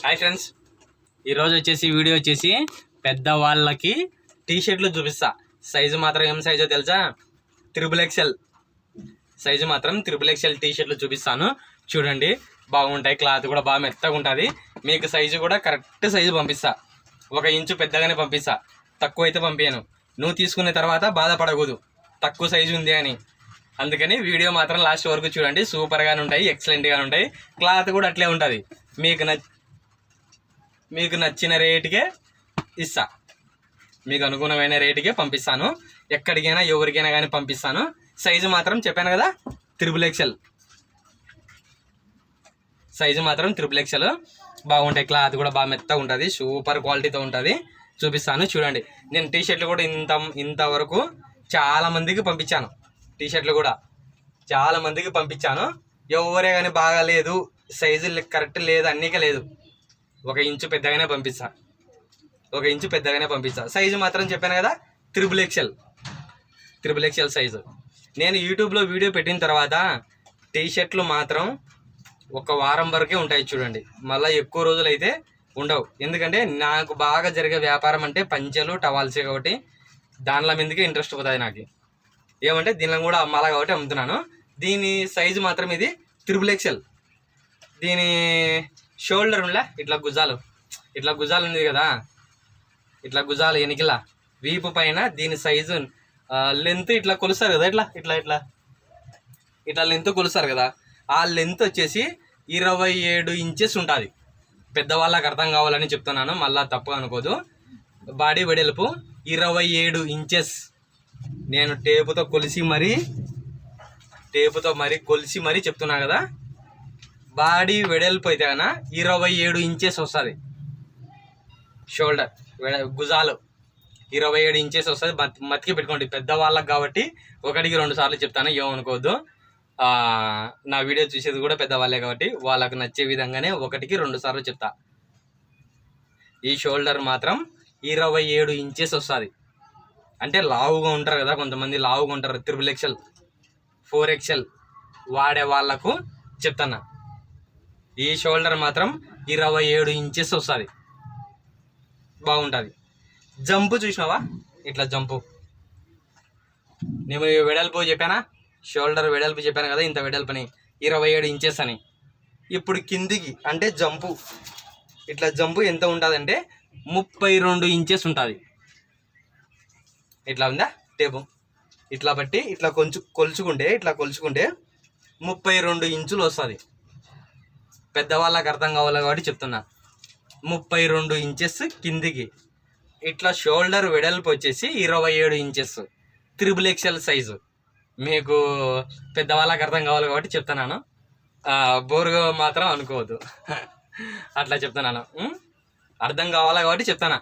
Hi friends, ఈరోజు video వచ్చేసి పెద్దవాళ్ళకి టీ షర్ట్లు చూపిస్తా. సైజు మాత్రం ఏం సైజో తెలుసా? XXL సైజు మాత్రం XXL టీ షర్ట్లు చూపిస్తాను. చూడండి, బాగుంటాయి. క్లాత్ కూడా బాగా మెత్తగా ఉంటుంది. మీకు సైజు కూడా కరెక్ట్ సైజు పంపిస్తా. 1 ఇంచు పెద్దగానే పంపిస్తా, తక్కువ అయితే పంపించాను. నువ్వు తీసుకున్న తర్వాత బాధపడకూడదు తక్కువ సైజు ఉంది అని. అందుకని వీడియో మాత్రం లాస్ట్ వరకు చూడండి. సూపర్గానే ఉంటాయి, ఎక్సలెంట్గానే ఉంటాయి. క్లాత్ కూడా అట్లే ఉంటుంది. మీకు నచ్చిన రేటుకే ఇస్తా, మీకు అనుగుణమైన రేటుకే పంపిస్తాను. ఎక్కడికైనా ఎవరికైనా కానీ పంపిస్తాను. సైజు మాత్రం చెప్పాను కదా, XXL సైజు మాత్రం XXL. బాగుంటాయి. క్లాత్ కూడా బాగా మెత్తగా ఉంటుంది, సూపర్ క్వాలిటీతో ఉంటుంది. చూపిస్తాను చూడండి. నేను టీ షర్ట్లు కూడా ఇంతవరకు చాలా మందికి పంపించాను. టీ షర్ట్లు కూడా చాలా మందికి పంపించాను. ఎవరే కానీ బాగాలేదు, సైజు కరెక్ట్ లేదు, అన్నీకే లేదు. 1 ఇంచు పెద్దగానే పంపిస్తా, 1 ఇంచు పెద్దగానే పంపిస్తా. సైజు మాత్రం చెప్పాను కదా, XXL సైజు. నేను యూట్యూబ్లో వీడియో పెట్టిన తర్వాత టీ షర్ట్లు మాత్రం 1 వారం వరకే ఉంటాయి చూడండి. మళ్ళీ ఎక్కువ రోజులు అయితే ఉండవు. ఎందుకంటే నాకు బాగా జరిగే వ్యాపారం అంటే పంచెలు, టవాల్సే కాబట్టి దానిలో మీదకే ఇంట్రెస్ట్ పోతుంది నాకు. ఏమంటే దీనిలో కూడా అమ్మాలా కాబట్టి అమ్ముతున్నాను. దీని సైజు మాత్రం ఇది XXL. దీని షోల్డర్ ఉండే ఇట్లా గుజాలు ఉంది కదా, ఇట్లా గుజాలు ఎనికిలా వీపు పైన దీని సైజు లెంత్ ఇట్లా కొలుస్తారు కదా, ఇట్లా లెంత్ కొలుస్తారు కదా. ఆ లెంత్ వచ్చేసి 27 ఇంచెస్ ఉంటుంది. పెద్దవాళ్ళకి అర్థం కావాలని చెప్తున్నాను, మళ్ళీ తప్పు అనుకోదు. బాడీ వెడల్పు 27 ఇంచెస్. నేను టేపుతో కొలిసి మరీ చెప్తున్నా కదా. బాడీ వెడల్పు అయితే కన్నా 27 ఇంచెస్ వస్తుంది. షోల్డర్ భుజాలు 27 ఇంచెస్ వస్తుంది. మతికి పెట్టుకోండి. పెద్దవాళ్ళకి కాబట్టి 1కి 2 సార్లు చెప్తాను, ఏమనుకోవద్దు. నా వీడియో చూసేది కూడా పెద్దవాళ్ళే కాబట్టి వాళ్ళకు నచ్చే విధంగానే 1కి 2 సార్లు చెప్తా. ఈ షోల్డర్ మాత్రం 27 ఇంచెస్ వస్తుంది. అంటే లావుగా ఉంటారు కదా కొంతమంది, లావుగా ఉంటారు. XXL 4XL వాడే వాళ్ళకు చెప్తాను. ఈ షోల్డర్ మాత్రం 27 ఇంచెస్ వస్తుంది. బాగుంటుంది. జంపు చూసినావా, ఇట్లా జంపు. నేను వెడల్పు చెప్పానా, షోల్డర్ వెడల్పు చెప్పాను కదా, ఇంత వెడల్పుని 27 ఇంచెస్ అని. ఇప్పుడు కిందికి అంటే జంపు, ఇట్లా జంపు ఎంత ఉంటుందంటే 32 ఇంచెస్ ఉంటుంది. ఇట్లా ఉందా టేపు, ఇట్లా బట్టి ఇట్లా కొంచెం కొలుచుకుంటే 32 ఇంచులు వస్తుంది. పెద్దవాళ్ళకి అర్థం కావాలి కాబట్టి చెప్తున్నా. 32 ఇంచెస్ కిందికి. ఇట్లా షోల్డర్ వెడల్పు వచ్చేసి 27 ఇంచెస్. XXL size. మీకు పెద్దవాళ్ళకి అర్థం కావాలి కాబట్టి చెప్తున్నాను, బోరుగా మాత్రం అనుకోవద్దు. అట్లా చెప్తున్నాను, అర్థం కావాలి కాబట్టి చెప్తాను.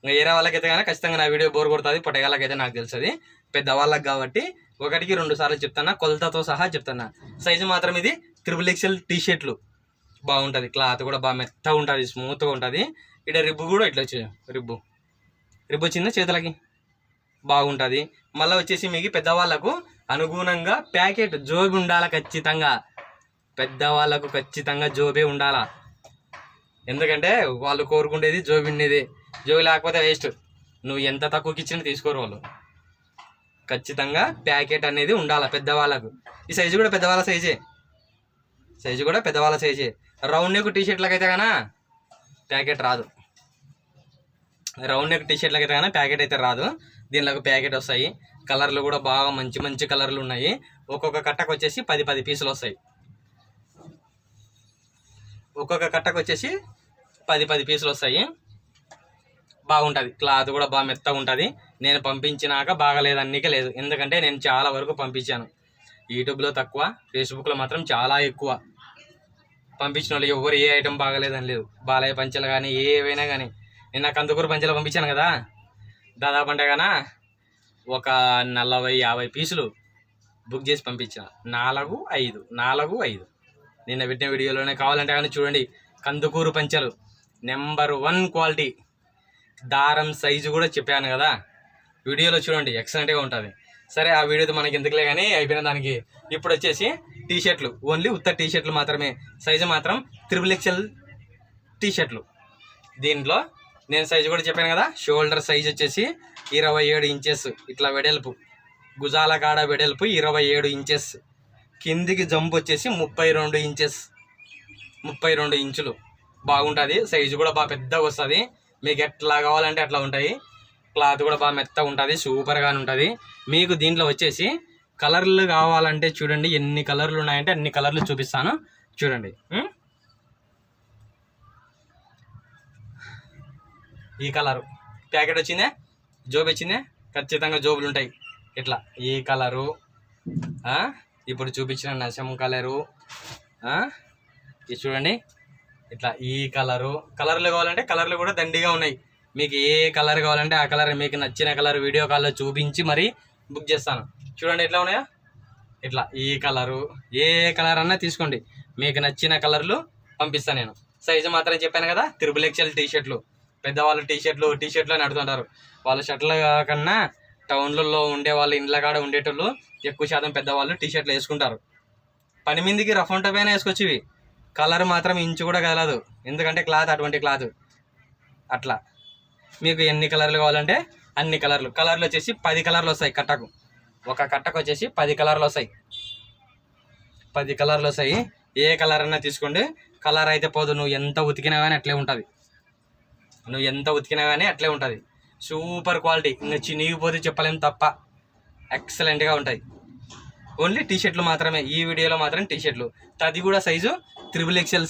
వేరే వాళ్ళకైతే కానీ ఖచ్చితంగా నా వీడియో బోర్ కొడుతుంది, పొట్టగాళ్ళకైతే నాకు తెలుస్తుంది. పెద్దవాళ్ళకి కాబట్టి 1కి 2 సార్లు చెప్తాను, కొలతతో సహా చెప్తాను. సైజు మాత్రం ఇది XXL టీ షర్ట్లు. బాగుంటుంది. క్లాత్ కూడా బాగా మెత్తగా ఉంటుంది, స్మూత్గా ఉంటుంది. ఇక్కడ రిబ్బు కూడా ఇట్లా వచ్చేది, రిబ్బు వచ్చిందా చేతులకి, బాగుంటుంది. మళ్ళీ వచ్చేసి మీకు పెద్దవాళ్ళకు అనుగుణంగా ప్యాకెట్ జోబి ఉండాలి ఖచ్చితంగా. పెద్దవాళ్ళకు ఖచ్చితంగా జోబే ఉండాలా. ఎందుకంటే వాళ్ళు కోరుకుండేది జోబి ఉండేది. జోబి లేకపోతే వేస్ట్. నువ్వు ఎంత తక్కువకి ఇచ్చినా తీసుకోరు వాళ్ళు. ఖచ్చితంగా ప్యాకెట్ అనేది ఉండాలి పెద్దవాళ్ళకు. ఈ సైజు కూడా పెద్దవాళ్ళ సైజే. రౌండ్ నెక్ టీ షర్ట్లకి అయితే కానీ ప్యాకెట్ రాదు. రౌండ్ నెక్ టీ షర్ట్లకి అయితే కానీ ప్యాకెట్ అయితే రాదు. దీనిలోకి ప్యాకెట్ వస్తాయి. కలర్లు కూడా బాగా మంచి కలర్లు ఉన్నాయి. ఒక్కొక్క కట్టకు వచ్చేసి 10 పీసులు వస్తాయి. ఒక్కొక్క కట్టకు వచ్చేసి 10 పీసులు వస్తాయి. బాగుంటుంది. క్లాత్ కూడా బాగా మెత్తగా ఉంటుంది. నేను పంపించినాక బాగాలేదు అన్నీకే లేదు. ఎందుకంటే నేను చాలా వరకు పంపించాను. యూట్యూబ్లో తక్కువ, ఫేస్బుక్లో మాత్రం చాలా ఎక్కువ. పంపించిన వాళ్ళు ఎవరు ఏ ఐటెం బాగాలేదని లేదు. బాలయ్య పంచలు కానీ ఏవైనా కానీ. నిన్న కందుకూరు పంచలు పంపించాను కదా, దాదాపు అంటే కన్నా ఒక 40-50 పీసులు బుక్ చేసి పంపించిన. 4-5 నిన్న పెట్టిన వీడియోలోనే. కావాలంటే కానీ చూడండి. కందుకూరు పంచలు నెంబర్ 1 క్వాలిటీ. దారం సైజు కూడా చెప్పాను కదా, వీడియోలో చూడండి, ఎక్సలెంట్గా ఉంటుంది. సరే, ఆ వీడియోతో మనకి ఎందుకులే కానీ అయిపోయిన దానికి. ఇప్పుడు వచ్చేసి టీ షర్ట్లు, ఓన్లీ ఉత్త టీ షర్ట్లు మాత్రమే. సైజు మాత్రం XXL టీషర్ట్లు. దీంట్లో నేను సైజు కూడా చెప్పాను కదా, షోల్డర్ సైజ్ వచ్చేసి 27 ఇంచెస్, ఇట్లా వెడల్పు, భుజాల కాడ వెడల్పు 27 ఇంచెస్, కిందికి జంప్ వచ్చేసి 32 ఇంచెస్, 32 ఇంచులు. బాగుంటుంది, సైజు కూడా బాగా పెద్దగా వస్తుంది. మీకు ఎట్లా కావాలంటే అట్లా ఉంటాయి. క్లాత్ కూడా బాగా మెత్తగా ఉంటుంది, సూపర్గానే ఉంటుంది. మీకు దీంట్లో వచ్చేసి కలర్లు కావాలంటే చూడండి, ఎన్ని కలర్లు ఉన్నాయంటే అన్ని కలర్లు చూపిస్తాను చూడండి. ఈ కలరు ప్యాకెట్ వచ్చిందే, జోబు వచ్చిందే, ఖచ్చితంగా జోబులు ఉంటాయి. ఇట్లా ఈ కలరు, ఇప్పుడు చూపించిన నశం కలరు, ఇది చూడండి. ఇట్లా ఈ కలర్లు కావాలంటే కలర్లు కూడా దండిగా ఉన్నాయి. మీకు ఏ కలర్ కావాలంటే ఆ కలర్, మీకు నచ్చిన కలర్ వీడియో కాల్లో చూపించి మరీ బుక్ చేస్తాను. చూడండి ఎట్లా ఉన్నాయా. ఇట్లా ఈ కలరు, ఏ కలర్ అన్నా తీసుకోండి, మీకు నచ్చిన కలర్లు పంపిస్తాను నేను. సైజు మాత్రం చెప్పాను కదా, XXL టీషర్ట్లు. పెద్దవాళ్ళు టీషర్ట్లు అని అడుగుతుంటారు. వాళ్ళ షర్ట్ల కన్నా టౌన్లలో ఉండే వాళ్ళు, ఇండ్ల కాడ ఉండేటోళ్ళు ఎక్కువ శాతం పెద్దవాళ్ళు టీషర్ట్లు వేసుకుంటారు. పని మీదకి రఫ్ అండ్ టఫ్ అయినా వేసుకోవచ్చు. ఇవి కలర్ మాత్రం ఇంచు కూడా కదలదు, ఎందుకంటే క్లాత్ అటువంటి క్లాత్. అట్లా మీకు ఎన్ని కలర్లు కావాలంటే అన్ని కలర్లు వచ్చేసి 10 కలర్లు వస్తాయి కట్టకు. ఒక కట్టకు వచ్చేసి 10 కలర్లు వస్తాయి. 10 కలర్లు వస్తాయి. ఏ కలర్ అన్నా తీసుకోండి. కలర్ అయితే పోదు, నువ్వు ఎంత ఉతికినా కానీ అట్లే ఉంటుంది. సూపర్ క్వాలిటీ, ఇంకా చినిగిపోతే చెప్పలేం తప్ప, ఎక్సలెంట్గా ఉంటాయి. ఓన్లీ టీషర్ట్లు మాత్రమే, ఈ వీడియోలో మాత్రం టీషర్ట్లు. అది కూడా సైజు XXL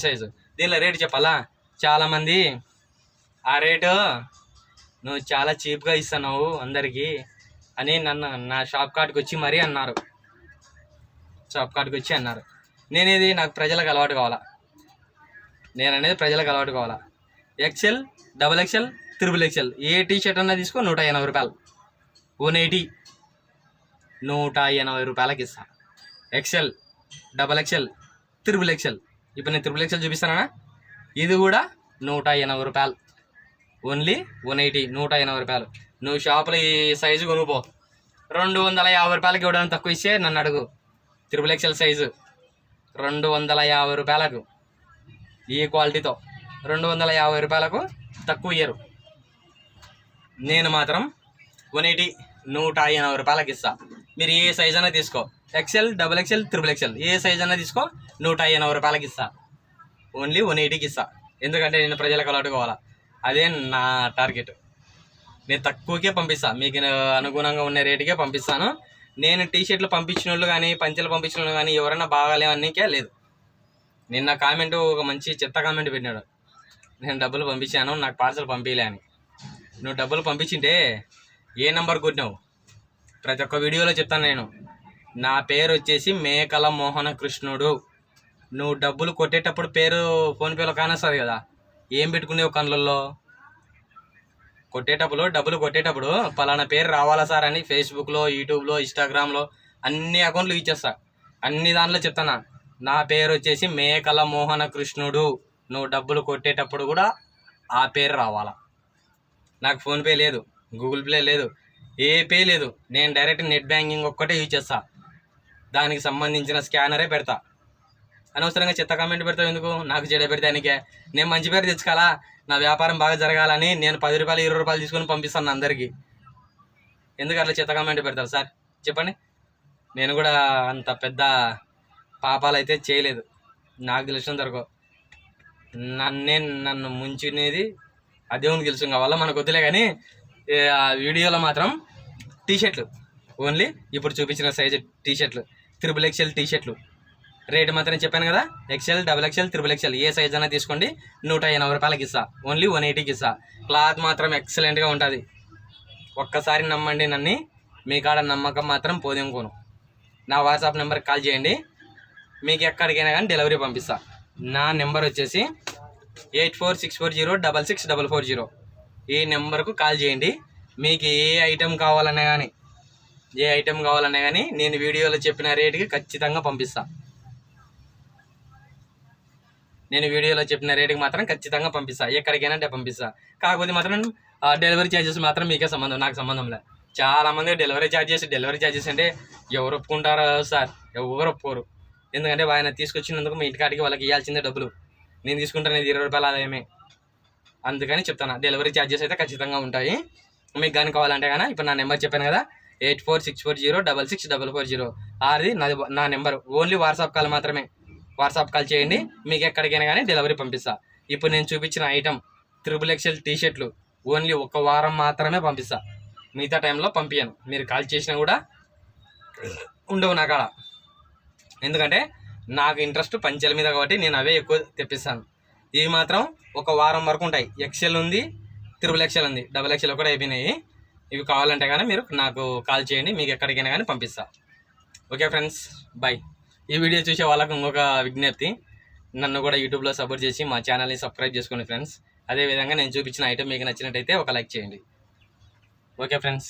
సైజు. దీనిలో రేటు చెప్పాలా, చాలామంది ఆ రేటు నువ్వు చాలా చీప్గా ఇస్తున్నావు అందరికీ అని నా షాప్ కాడికి వచ్చి మరీ అన్నారు. నేనేది నాకు ప్రజలకు అలవాటు కావాలా, ప్రజలకు కావాలా. XL, XXL, XXL ఏ టీషర్ట్ అన్నా తీసుకో 180 రూపాయలు, 180, 180 రూపాయలకి ఇస్తా. XL, XXL, XXL. ఇప్పుడు నేను XXL చూపిస్తానా, ఇది కూడా 180 రూపాయలు, ఓన్లీ 180, 180 రూపాయలు. నువ్వు షాపులో ఈ సైజు కొనుక్కో, 250 రూపాయలకి ఇవ్వడానికి తక్కువ ఇస్తే నన్ను అడుగు. XXL సైజు 250 రూపాయలకు, ఈ క్వాలిటీతో 250 రూపాయలకు తక్కువ ఇయ్యరు. నేను మాత్రం 180, 180 రూపాయలకి ఇస్తా. మీరు ఏ సైజ్ అన్నా తీసుకో, XL, XXL, XXL ఏ సైజ్ అన్నా తీసుకో, 180 రూపాయలకి ఇస్తా. ఓన్లీ 180కి ఇస్తా, ఎందుకంటే నేను ప్రజలకు అలవాటు కావాలా, అదే నా టార్గెట్. నేను తక్కువకే పంపిస్తా, మీకు అనుగుణంగా ఉన్న రేటుకే పంపిస్తాను. నేను టీషర్ట్లు పంపించిన వాళ్ళు కానీ, పంచెలు పంపించిన వాళ్ళు కానీ ఎవరైనా బాగాలేవన్నీకే లేదు. నిన్న కామెంట్, ఒక మంచి చెత్త కామెంట్ పెట్టినాడు, నేను డబ్బులు పంపించాను నాకు పార్సల్ పంపించలే అని. నువ్వు డబ్బులు పంపించింటే ఏ నెంబర్ కొట్టినావు? ప్రతి ఒక్క వీడియోలో చెప్తాను నేను. నా పేరు వచ్చేసి మేకల మోహన కృష్ణుడు. నువ్వు డబ్బులు కొట్టేటప్పుడు పేరు ఫోన్పేలో కానొస్తుంది కదా, ఏం పెట్టుకునేవు కళ్ళల్లో? డబ్బులు కొట్టేటప్పుడు పలానా పేరు రావాలా సార్ అని ఫేస్బుక్లో, యూట్యూబ్లో, ఇన్స్టాగ్రామ్లో అన్ని అకౌంట్లు ఇచ్చేస్తా. అన్ని దాంట్లో చెప్తానా, నా పేరు వచ్చేసి మేకల మోహన కృష్ణుడు. నువ్వు డబ్బులు కొట్టేటప్పుడు కూడా ఆ పేరు రావాలా. నాకు ఫోన్పే లేదు, గూగుల్ పే లేదు, ఏ పే లేదు. నేను డైరెక్ట్ నెట్ బ్యాంకింగ్ ఒక్కటే యూజ్ చేస్తా, దానికి సంబంధించిన స్కానరే పెడతా. అనవసరంగా చెత్త కామెంట్ పెడతావు ఎందుకు? నాకు చెడ పెడతానికే. నేను మంచి పేరు తెచ్చుకోవాలా, నా వ్యాపారం బాగా జరగాలని నేను 10 రూపాయలు, 20 రూపాయలు తీసుకొని పంపిస్తాను అందరికీ. ఎందుకు అట్లా చెత్త కామెంట్ పెడతారు సార్ చెప్పండి? నేను కూడా అంత పెద్ద పాపాలు అయితే చేయలేదు, నాకు తెలిసిన దొరకవు. నన్ను ముంచునేది ఆ దేవునికి తెలుసు, కావాలా మనకు వద్దులే. కానీ ఆ వీడియోలో మాత్రం టీషర్ట్లు, ఓన్లీ ఇప్పుడు చూపించిన సైజు టీషర్ట్లు, XXL టీషర్ట్లు. రేటు మాత్రం చెప్పాను కదా, XL, XXL, XXL ఏ సైజ్ అయినా తీసుకోండి, 180 రూపాయలకి ఇస్తా. ఓన్లీ 180కి ఇస్తా. క్లాత్ మాత్రం ఎక్సలెంట్గా ఉంటుంది. ఒక్కసారి నమ్మండి నన్ను, మీ కాడ నమ్మకం మాత్రం పోదేంకోను. నా వాట్సాప్ నెంబర్కి కాల్ చేయండి, మీకు ఎక్కడికైనా కానీ డెలివరీ పంపిస్తా. నా నెంబర్ వచ్చేసి 8464066440. ఈ నెంబర్కు కాల్ చేయండి. మీకు ఏ ఐటెం కావాలన్నా కానీ నేను వీడియోలో చెప్పిన రేటుకి ఖచ్చితంగా పంపిస్తా. మాత్రం ఖచ్చితంగా పంపిస్తా, ఎక్కడికైనా అంటే పంపిస్తా. కాకపోతే మాత్రం డెలివరీ ఛార్జెస్ మాత్రం మీకే సంబంధం, నాకు సంబంధం లేదు. చాలామంది డెలివరీ ఛార్జెస్ అంటే ఎవరు ఒప్పుకుంటారో సార్? ఎవరు ఒప్పుకోరు. ఎందుకంటే ఆయన తీసుకొచ్చినందుకు మీ ఇంటికాడికి వాళ్ళకి ఇవ్వాల్సిందే డబ్బులు. నేను తీసుకుంటానేది 20 రూపాయల ఆదాయమే, అందుకని చెప్తాను. డెలివరీ ఛార్జెస్ అయితే ఖచ్చితంగా ఉంటాయి. మీకు కానీ కావాలంటే కానీ ఇప్పుడు నా నెంబర్ చెప్పాను కదా, 8464066440 అది నా నెంబర్. ఓన్లీ వాట్సాప్ కాల్ మాత్రమే. వాట్సాప్ కాల్ చేయండి, మీకు ఎక్కడికైనా కానీ డెలివరీ పంపిస్తా. ఇప్పుడు నేను చూపించిన ఐటమ్ XXL టీషర్ట్లు ఓన్లీ 1 వారం మాత్రమే పంపిస్తా, మిగతా టైంలో పంపించను. మీరు కాల్ చేసినా కూడా ఉండవు నా కాడ, ఎందుకంటే నాకు ఇంట్రెస్ట్ పంచెల మీద కాబట్టి నేను అవే ఎక్కువ తెప్పిస్తాను. ఇవి మాత్రం 1 వారం వరకు ఉంటాయి. XL ఉంది, XXL ఉంది, XXL కూడా అయిపోయినాయి. ఇవి కావాలంటే కానీ మీరు నాకు కాల్ చేయండి, మీకు ఎక్కడికైనా కానీ పంపిస్తా. Okay friends, bye. ఈ వీడియో చూసే వాళ్ళకు ఇంకొక విజ్ఞప్తి, నన్ను కూడా యూట్యూబ్లో సపోర్ట్ చేసి మా ఛానల్ని సబ్స్క్రైబ్ చేసుకోండి ఫ్రెండ్స్. అదేవిధంగా నేను చూపించిన ఐటమ్ మీకు నచ్చినట్టయితే ఒక లైక్ చేయండి. Okay friends.